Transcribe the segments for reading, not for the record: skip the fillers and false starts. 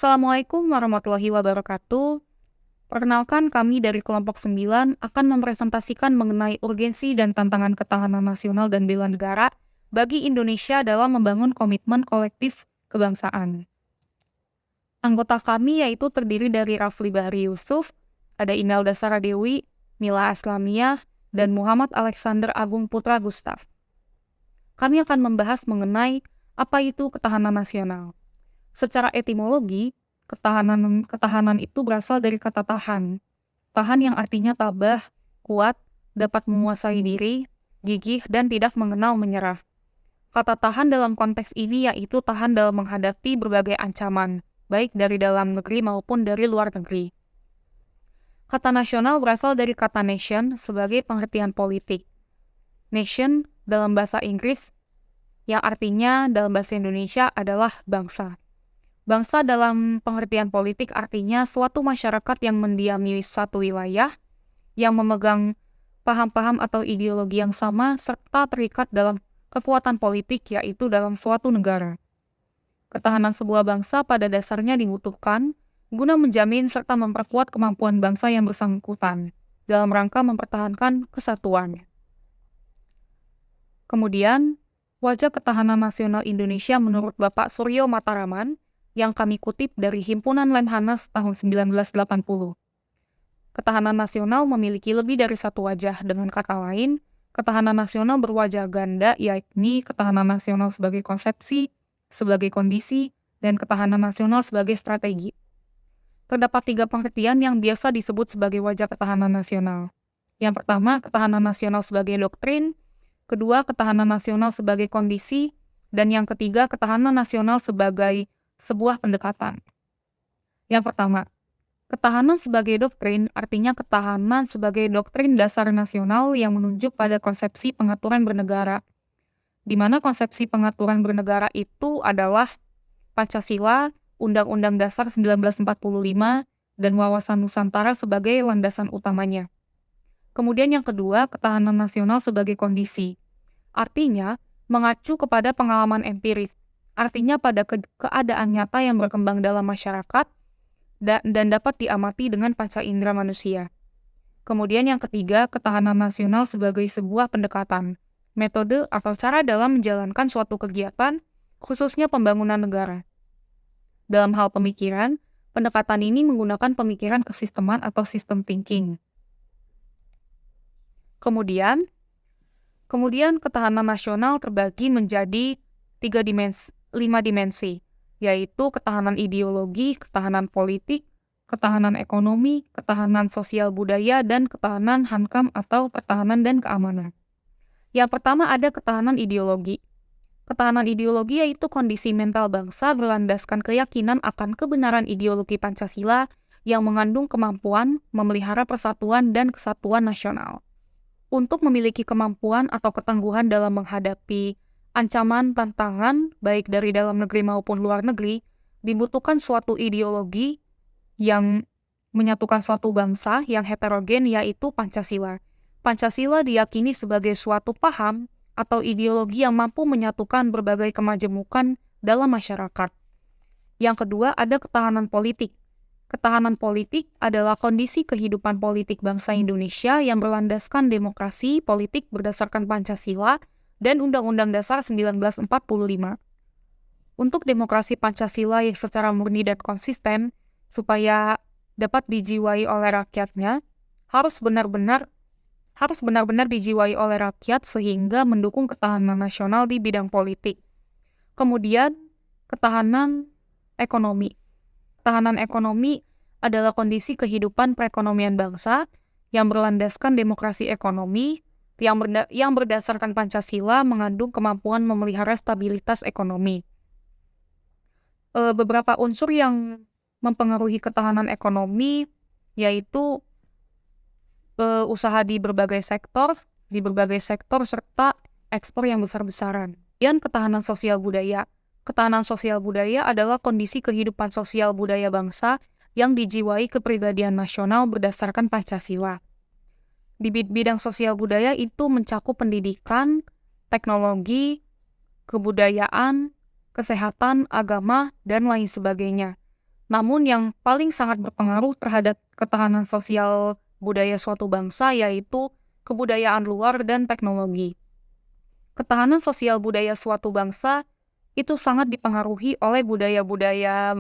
Assalamualaikum warahmatullahi wabarakatuh. Perkenalkan, kami dari kelompok 9 akan mempresentasikan mengenai urgensi dan tantangan ketahanan nasional dan bela negara bagi Indonesia dalam membangun komitmen kolektif kebangsaan. Anggota kami yaitu terdiri dari Rafli Bahri Yusuf, ada Inelda Saradewi, Mila Aslamiyah, dan Muhammad Alexander Agung Putra Gustaf. Kami akan membahas mengenai apa itu ketahanan nasional. Secara etimologi, ketahanan itu berasal dari kata tahan. Tahan yang artinya tabah, kuat, dapat menguasai diri, gigih, dan tidak mengenal menyerah. Kata tahan dalam konteks ini yaitu tahan dalam menghadapi berbagai ancaman, baik dari dalam negeri maupun dari luar negeri. Kata nasional berasal dari kata nation sebagai pengertian politik. Nation dalam bahasa Inggris yang artinya dalam bahasa Indonesia adalah bangsa. Bangsa dalam pengertian politik artinya suatu masyarakat yang mendiami satu wilayah, yang memegang paham-paham atau ideologi yang sama, serta terikat dalam kekuatan politik, yaitu dalam suatu negara. Ketahanan sebuah bangsa pada dasarnya dibutuhkan guna menjamin serta memperkuat kemampuan bangsa yang bersangkutan dalam rangka mempertahankan kesatuan. Kemudian, wajah ketahanan nasional Indonesia menurut Bapak Suryo Mataraman yang kami kutip dari Himpunan Lemhanas tahun 1980. Ketahanan nasional memiliki lebih dari satu wajah. Dengan kata lain, ketahanan nasional berwajah ganda, yakni ketahanan nasional sebagai konsepsi, sebagai kondisi, dan ketahanan nasional sebagai strategi. Terdapat 3 pengertian yang biasa disebut sebagai wajah ketahanan nasional. Yang pertama, ketahanan nasional sebagai doktrin, kedua, ketahanan nasional sebagai kondisi, dan yang ketiga, ketahanan nasional sebagai sebuah pendekatan. Yang pertama, ketahanan sebagai doktrin artinya ketahanan sebagai doktrin dasar nasional yang menunjuk pada konsepsi pengaturan bernegara, di mana konsepsi pengaturan bernegara itu adalah Pancasila, Undang-Undang Dasar 1945, dan wawasan Nusantara sebagai landasan utamanya. Kemudian yang kedua, ketahanan nasional sebagai kondisi, artinya mengacu kepada pengalaman empiris, artinya pada keadaan nyata yang berkembang dalam masyarakat dan dapat diamati dengan panca indera manusia. Kemudian yang ketiga, ketahanan nasional sebagai sebuah pendekatan, metode atau cara dalam menjalankan suatu kegiatan, khususnya pembangunan negara. Dalam hal pemikiran, pendekatan ini menggunakan pemikiran kesisteman atau system thinking. Kemudian ketahanan nasional terbagi menjadi 5 dimensi, yaitu ketahanan ideologi, ketahanan politik, ketahanan ekonomi, ketahanan sosial budaya, dan ketahanan hankam atau pertahanan dan keamanan. Yang pertama ada ketahanan ideologi. Ketahanan ideologi yaitu kondisi mental bangsa berlandaskan keyakinan akan kebenaran ideologi Pancasila yang mengandung kemampuan memelihara persatuan dan kesatuan nasional. Untuk memiliki kemampuan atau ketangguhan dalam menghadapi ancaman, tantangan, baik dari dalam negeri maupun luar negeri, dibutuhkan suatu ideologi yang menyatukan suatu bangsa yang heterogen, yaitu Pancasila. Pancasila diyakini sebagai suatu paham atau ideologi yang mampu menyatukan berbagai kemajemukan dalam masyarakat. Yang kedua, ada ketahanan politik. Ketahanan politik adalah kondisi kehidupan politik bangsa Indonesia yang berlandaskan demokrasi politik berdasarkan Pancasila dan Undang-Undang Dasar 1945. Untuk demokrasi Pancasila yang secara murni dan konsisten, supaya dapat dijiwai oleh rakyatnya, harus benar-benar dijiwai oleh rakyat sehingga mendukung ketahanan nasional di bidang politik. Kemudian, ketahanan ekonomi. Ketahanan ekonomi adalah kondisi kehidupan perekonomian bangsa yang berlandaskan demokrasi ekonomi, yang berdasarkan Pancasila mengandung kemampuan memelihara stabilitas ekonomi. Beberapa unsur yang mempengaruhi ketahanan ekonomi yaitu usaha di berbagai sektor serta ekspor yang besar-besaran. Dan ketahanan sosial budaya. Ketahanan sosial budaya adalah kondisi kehidupan sosial budaya bangsa yang dijiwai kepribadian nasional berdasarkan Pancasila. Di bidang sosial budaya itu mencakup pendidikan, teknologi, kebudayaan, kesehatan, agama, dan lain sebagainya. Namun yang paling sangat berpengaruh terhadap ketahanan sosial budaya suatu bangsa yaitu kebudayaan luar dan teknologi. Ketahanan sosial budaya suatu bangsa itu sangat dipengaruhi oleh budaya-budaya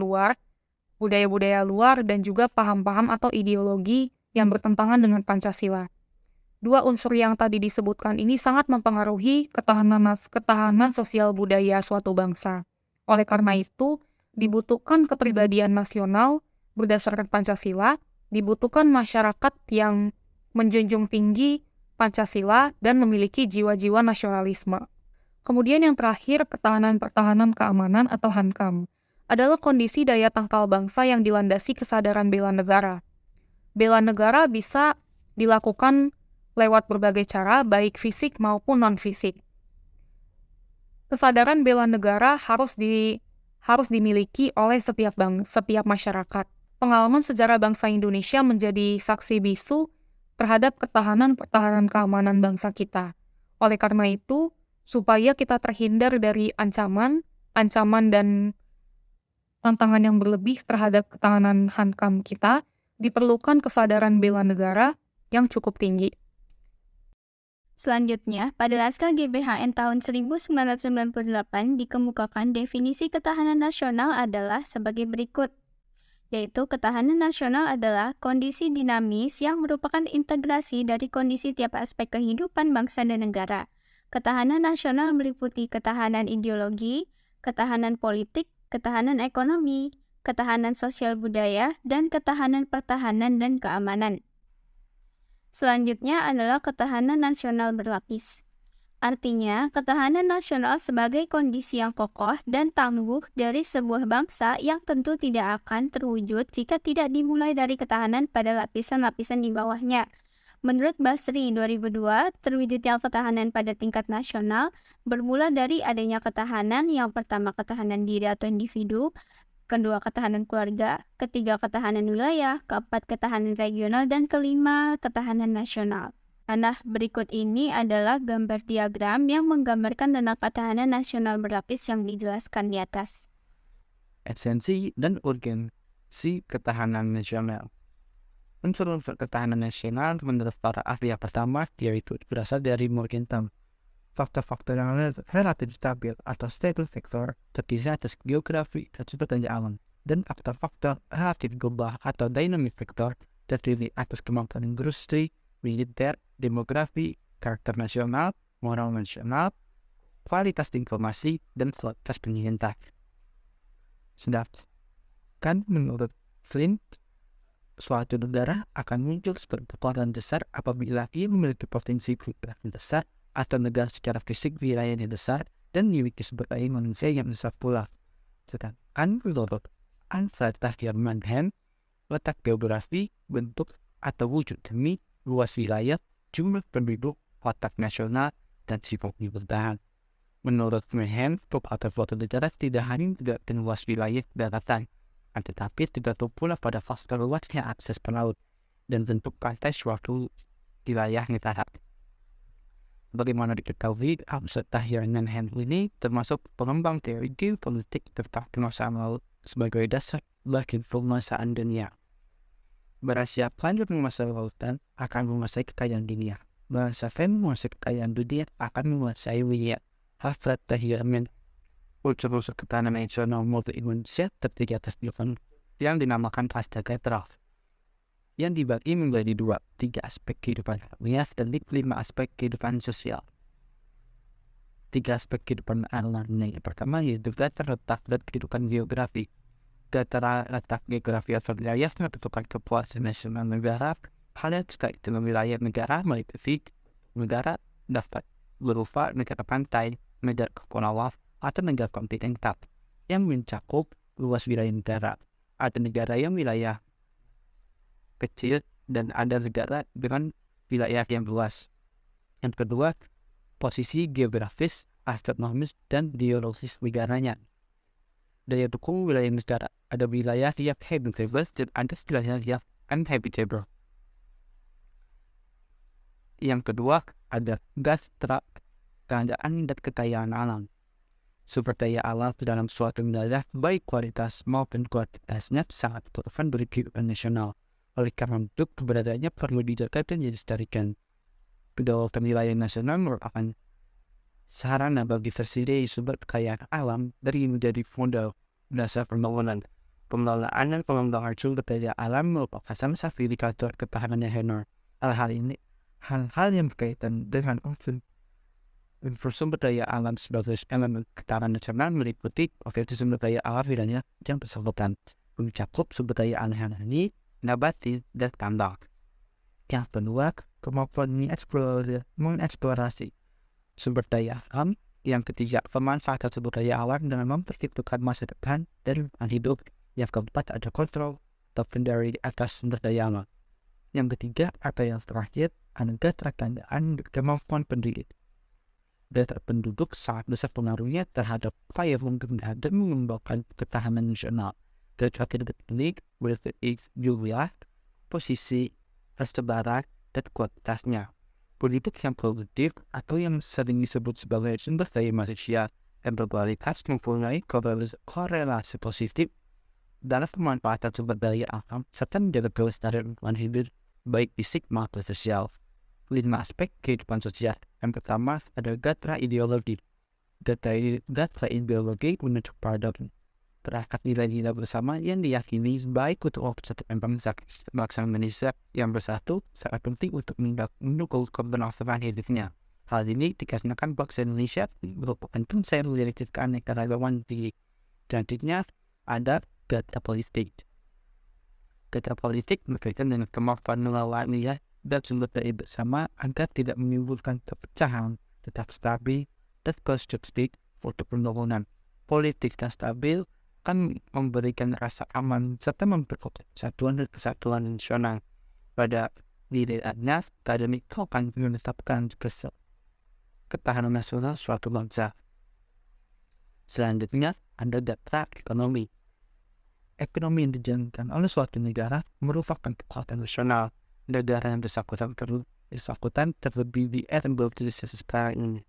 luar dan juga paham-paham atau ideologi yang bertentangan dengan Pancasila. Dua unsur yang tadi disebutkan ini sangat mempengaruhi ketahanan sosial budaya suatu bangsa. Oleh karena itu, dibutuhkan kepribadian nasional berdasarkan Pancasila, dibutuhkan masyarakat yang menjunjung tinggi Pancasila dan memiliki jiwa-jiwa nasionalisme. Kemudian yang terakhir, pertahanan keamanan atau HANKAM adalah kondisi daya tangkal bangsa yang dilandasi kesadaran bela negara. Bela negara bisa dilakukan lewat berbagai cara, baik fisik maupun non-fisik. Kesadaran bela negara harus dimiliki oleh setiap masyarakat. Pengalaman sejarah bangsa Indonesia menjadi saksi bisu terhadap pertahanan keamanan bangsa kita. Oleh karena itu, supaya kita terhindar dari ancaman dan tantangan yang berlebih terhadap ketahanan HANKAM kita, diperlukan kesadaran bela negara yang cukup tinggi. Selanjutnya, pada naskah GBHN tahun 1998 dikemukakan definisi ketahanan nasional adalah sebagai berikut, yaitu ketahanan nasional adalah kondisi dinamis yang merupakan integrasi dari kondisi tiap aspek kehidupan bangsa dan negara. Ketahanan nasional meliputi ketahanan ideologi, ketahanan politik, ketahanan ekonomi, ketahanan sosial budaya, dan ketahanan pertahanan dan keamanan. Selanjutnya adalah ketahanan nasional berlapis. Artinya, ketahanan nasional sebagai kondisi yang kokoh dan tangguh dari sebuah bangsa yang tentu tidak akan terwujud jika tidak dimulai dari ketahanan pada lapisan-lapisan di bawahnya. Menurut Basri 2002, terwujudnya ketahanan pada tingkat nasional bermula dari adanya ketahanan, yang pertama ketahanan diri atau individu, kedua ketahanan keluarga, ketiga ketahanan wilayah, keempat ketahanan regional, dan kelima ketahanan nasional. Nah, berikut ini adalah gambar diagram yang menggambarkan tentang ketahanan nasional berlapis yang dijelaskan di atas. Esensi dan urgensi ketahanan nasional. Unsur-unsur ketahanan nasional menurut para ahli yang pertama yaitu berasal dari Morgenthau. Faktor-faktor yang relatif stabil atau stable factor terdiri atas geografi dan sumber daya alam, dan faktor-faktor relatif global atau dynamic factor terdiri atas kemampuan industri, militer, demografi, karakter nasional, moral nasional, kualitas informasi, dan kualitas pemerintah. Sedangkan menurut Flint, suatu negara akan muncul sebagai kekuatan besar apabila ia memiliki potensi geografi besar atau negara secara fisik wilayahnya besar dan memiliki sumber daya manusia yang besar pula. Sedangkan menurut Anfrata Hermann, letak geografi, bentuk atau wujud demi luas wilayah, jumlah penduduk, watak nasional, dan sifat pemerintahan. Menurut Mehen, atau suatu negara tidak hanya tidak luas wilayah daratan, tetapi tergantung pula pada faktor luasnya akses pelaut dan bentuk pantai suatu wilayah negara. Bagaimana diketahui, Anfrata Hermann ini termasuk pengembang teori geopolitik tentang penguasaan laut sebagai dasar bagi penguasaan dunia. Barang siapa yang menguasai lautan akan menguasai kekayaan dunia. Barang siapa yang menguasai kekayaan dunia akan menguasai wilayah. Anfrata Hermann, unsur-unsur ketahanan nasional multi Indonesia terdiri atas yang dinamakan Astaga Draft, yang dibagi menjadi 3 aspek kehidupan ilmiah dan 5 aspek kehidupan sosial. 3 aspek kehidupan ilmiah yang pertama yaitu data letak dan kehidupan geografi. Data letak geografi atau wilayah menentukan kepuasan nasional negara. Hal yang terkait dengan wilayah negara meliputi negara dapat berupa negara pantai, negara kepulauan, atau negara kontinental yang mencakup luas wilayah negara. Ada negara yang wilayah kecil dan ada negara dengan wilayah yang luas. Yang kedua, posisi geografis, astronomis, dan geologis negaranya. Daya dukung wilayah negara, ada wilayah yang habitable dan ada wilayah yang uninhabitable. Yang kedua, ada gas, keadaan dan kekayaan alam. Sumber daya alam dalam suatu wilayah, baik kualitas maupun kuantitasnya, sangat relevan bagi kehidupan nasional. Oleh karena itu, keberadaannya perlu dijaga dan dilestarikan. Kedaulatan wilayah nasional merupakan sarana bagi tersedia sumber kekayaan alam dari menjadi modal dasar pembangunan. Pengelolaan dan pengembangan sumber daya alam merupakan salah satu indikator ketahanan nasional. Hal-hal yang berkaitan dengan sumber daya alam sebagai elemen ketahanan nasional meliputi potensi sumber daya alam wilayah yang bersangkutan, mencakup sumber daya alam hayati, nabati, dan tambang. Yang kedua, kemampuan mengeksplorasi sumber daya alam. Yang ketiga, pemanfaatan sumber daya alam dengan memperhitungkan masa depan dan lingkungan hidup. Yang keempat, ada kontrol atau kendali atas sumber daya alam. Yang ketiga, atau yang terakhir, ada keterakandaan kemampuan penduduk. Data penduduk sangat besar pengaruhnya terhadap upaya pengembangan dan mengembangkan ketahanan nasional. Data penduduk berarti jumlah, posisi, persebaran, dan kuantitasnya. Penduduk yang produktif atau yang sering disebut sebagai sumber daya manusia yang berkualitas mempunyai korelasi positif dalam pemanfaatan sumber daya alam serta menjaga kelestarian lingkungan hidup baik fisik maupun sosial. 5 aspek kehidupan sosial. Yang pertama ada gatra ideologi. Gatra ideologi menunjuk pada perangkat nilai-nilai bersama yang diyakini baik untuk persatuan bangsa Indonesia yang bersatu sangat penting untuk mendukung keberlangsungan hidupnya. Hal ini dikarenakan bangsa Indonesia merupakan bangsa yang memiliki keanekaragaman tinggi. Selanjutnya ada gatra politik. Gatra politik berkaitan dengan kemampuan mengelola nilai dan sumber daya bersama agar tidak menimbulkan kepecahan, tetap stabil dan konstruktif untuk pembangunan. Politik yang stabil akan memberikan rasa aman serta memperkuat persatuan dan kesatuan nasional. Pada dirinya, akademik akan menetapkan ketahanan nasional suatu bangsa. Selanjutnya, ada gatra ekonomi. Ekonomi yang dijalankan oleh suatu negara merupakan kekuatan nasional. Negara yang bersangkutan terlebih di era globalisasi sekarang ini.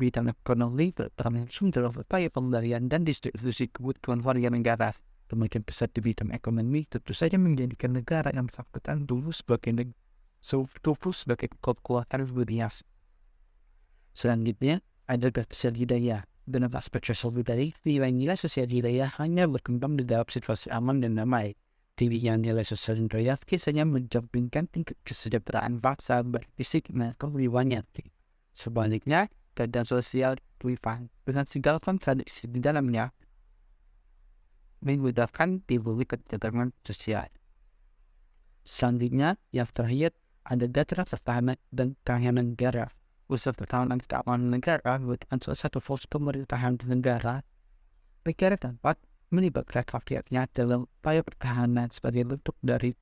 Bidang ekonomi berperan langsung dalam upaya pengendalian dan distribusi kebutuhan warga negara. Semakin besar di bidang ekonomi tentu saja menjadikan negara yang bersangkutan dulu sebagai kekuatan dunia. Selanjutnya ada sosial budaya. Dalam aspek sosial budaya, nilai-nilai sosial budaya hanya berkembang di dalam situasi aman dan damai. Tingginya nilai sosial budaya biasanya menjaminkan tingkat kesejahteraan bangsa baik fisik maupun jiwanya. Sebaliknya, keadaan sosial relevan dengan segala kontradiksi di dalamnya memudahkan timbulnya ketegangan sosial. Selanjutnya, yang terakhir ada gatra pertahanan dan keamanan negara. Usaha pertahanan dan keamanan negara merupakan salah satu fokus pemerintahan negara. Negara dapat melibatkan rakyatnya dalam upaya pertahanan sebagai bentuk dari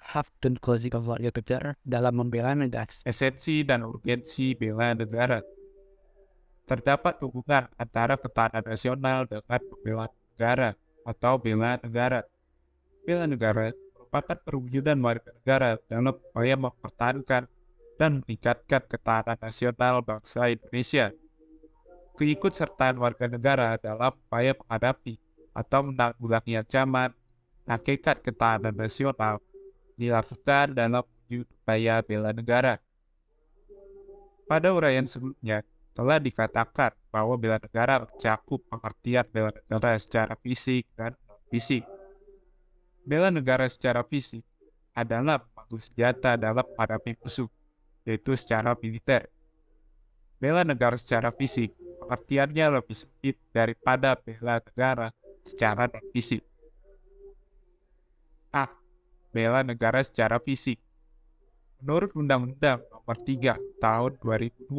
hak dan kewajiban warga negara dalam membela negara. Esensi dan urgensi bela negara. Terdapat hubungan antara ketahanan nasional dengan pembelaan negara atau bela negara. Bela negara merupakan perwujudan warga negara dalam upaya mempertahankan dan meningkatkan ketahanan nasional bangsa Indonesia. Keikutsertaan warga negara dalam upaya menghadapi atau menanggulangi ancaman hakikat ketahanan nasional dilakukan dalam wujud upaya bela negara. Pada uraian sebelumnya, telah dikatakan bahwa bela negara mencakup pengertian bela negara secara fisik dan non-fisik. Bela negara secara fisik adalah memangku senjata dalam menghadapi musuh, yaitu secara militer. Bela negara secara fisik pengertiannya lebih sempit daripada bela negara secara non-fisik. A. Bela negara secara fisik. Menurut Undang-Undang Nomor 3 Tahun 2002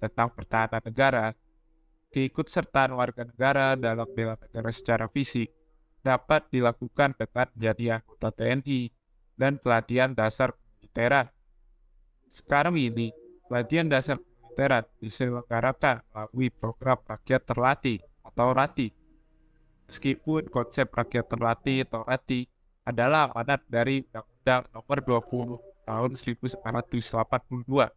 tentang Pertahanan Negara, keikutsertaan warga negara dalam bela negara secara fisik dapat dilakukan dengan menjadi anggota TNI dan pelatihan dasar militeran. Sekarang ini, pelatihan dasar militeran diselenggarakan melalui program Rakyat Terlatih atau RATI. Meskipun konsep Rakyat Terlatih atau RATI adalah amanat dari Undang-Undang Nomor 20 Tahun 1982.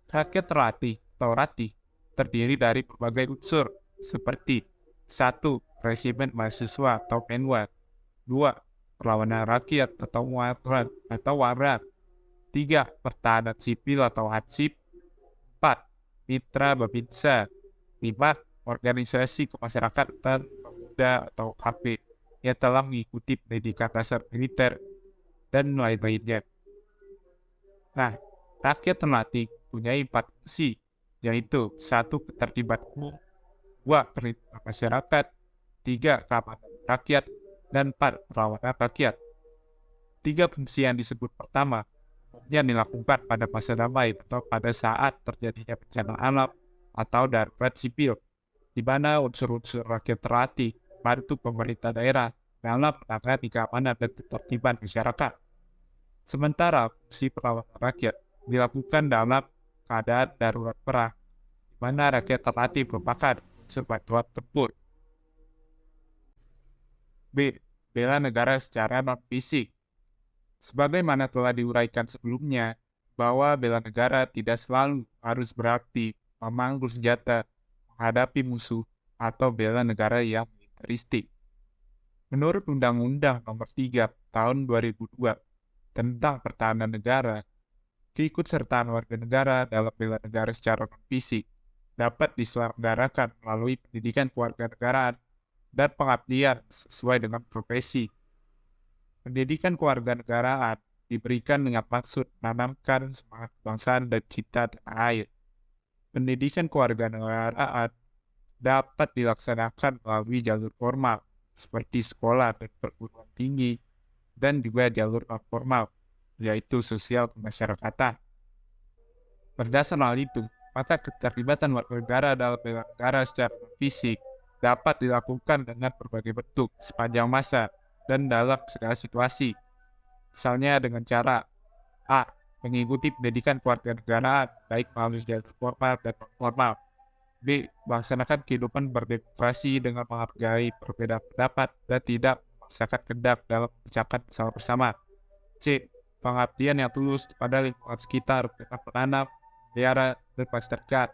Rakyat terlatih atau ratih terdiri dari berbagai unsur seperti 1. Resimen mahasiswa atau Menwa, 2. Perlawanan rakyat atau waran, 3. Pertahanan sipil atau Hansip, 4. Mitra Babinsa, 5. Organisasi kemasyarakatan pemuda atau HP yang telah mengikuti pendidikan dasar militer, dan lain-lainnya. Nah, rakyat terlatih mempunyai 4 fungsi, yaitu 1. Ketertiban umum, 2. Perlindungan masyarakat, 3. Keamanan rakyat, dan 4. Perlawanan rakyat. 3 fungsi yang disebut pertama umumnya dilakukan pada masa damai atau pada saat terjadinya bencana alam atau darurat sipil, di mana unsur-unsur rakyat terlatih membantu pemerintah daerah dalam menangani keamanan dan ketertiban masyarakat. Sementara fungsi perlawanan rakyat dilakukan dalam keadaan darurat perang, di mana rakyat terlatih merupakan unsur bantuan tempur. B. Bela negara secara non-fisik. Sebagaimana telah diuraikan sebelumnya, bahwa bela negara tidak selalu harus berarti memanggul senjata, menghadapi musuh, atau bela negara yang militeristik. Menurut Undang-Undang Nomor 3 Tahun 2002 tentang Pertahanan Negara, keikutsertaan warga negara dalam bela negara secara non-fisik dapat diselenggarakan melalui pendidikan kewarganegaraan dan pengabdian sesuai dengan profesi. Pendidikan kewarganegaraan diberikan dengan maksud menanamkan semangat kebangsaan dan cinta tanah air. Pendidikan kewarganegaraan dapat dilaksanakan melalui jalur formal seperti sekolah dan perguruan tinggi, dan juga jalur non-formal, yaitu sosial kemasyarakatan. Berdasar hal itu, maka keterlibatan warga negara dalam bela negara secara fisik dapat dilakukan dengan berbagai bentuk sepanjang masa dan dalam segala situasi. Misalnya dengan cara A. Mengikuti pendidikan kewarganegaraan baik melalui jalur formal dan non-formal. B. Melaksanakan kehidupan berdemokrasi dengan menghargai perbedaan pendapat dan tidak memaksakan kehendak dalam memecahkan masalah bersama. C. Pengabdian yang tulus kepada lingkungan sekitar dengan menanam, melihara, dan masyarakat.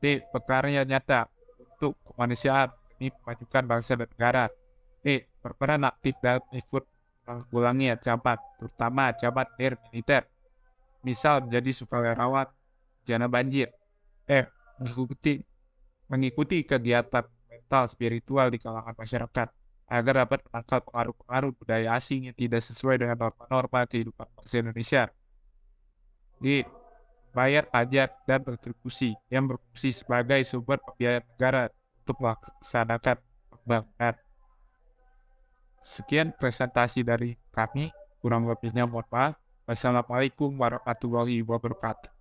D. Berkarya nyata untuk kemanusiaan demi memajukan bangsa dan negara. E. Berperan aktif dalam ikut menanggulangi ancaman, terutama ancaman militer. Misal menjadi sukarelawan bencana banjir. F. Mengikuti kegiatan mental spiritual di kalangan masyarakat agar dapat menangkal pengaruh-pengaruh budaya asing yang tidak sesuai dengan norma-norma kehidupan bangsa Indonesia. G. Bayar pajak dan kontribusi yang berfungsi sebagai sumber pembiayaan negara untuk melaksanakan pembangunan. Sekian presentasi dari kami, kurang lebihnya mohon maaf. Wassalamualaikum warahmatullahi wabarakatuh.